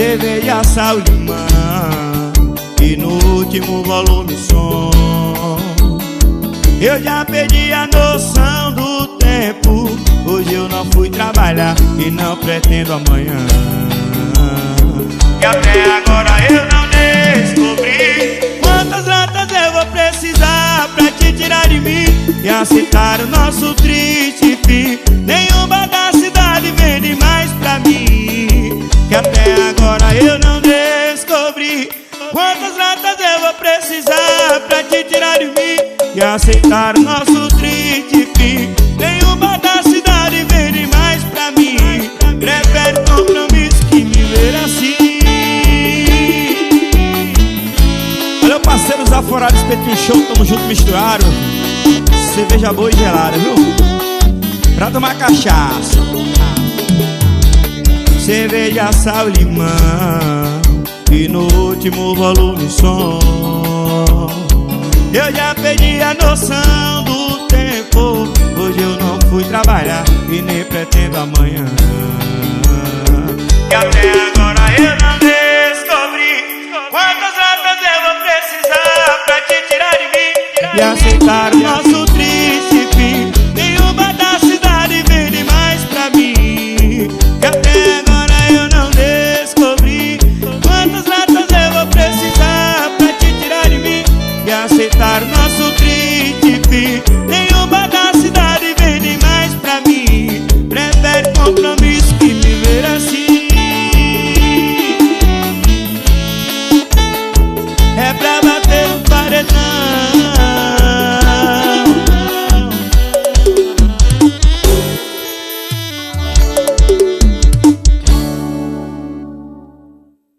cerveja, sal, limão e no último volume som. Eu já perdi a noção do tempo. Hoje eu não fui trabalhar e não pretendo amanhã. E até agora eu não descobri quantas latas eu vou precisar pra te tirar de mim e aceitar o nosso triste fim. Nenhuma da cidade vende mais pra mim. Que até agora eu não descobri quantas latas eu vou precisar pra te tirar de mim e aceitar o nosso triste fim. Nenhuma da cidade vende mais pra mim. Prefere compromisso que me ver assim. Valeu, parceiros aforados, Espetinho Show, tamo junto, misturado. Cerveja boa e gelada, viu? Pra tomar cachaça. Cerveja, sal, limão e no último volume som. Eu já perdi a noção do tempo. Hoje eu não fui trabalhar e nem pretendo amanhã. E até agora eu não descobri quantas latas eu vou precisar pra te tirar de mim e aceitar o nosso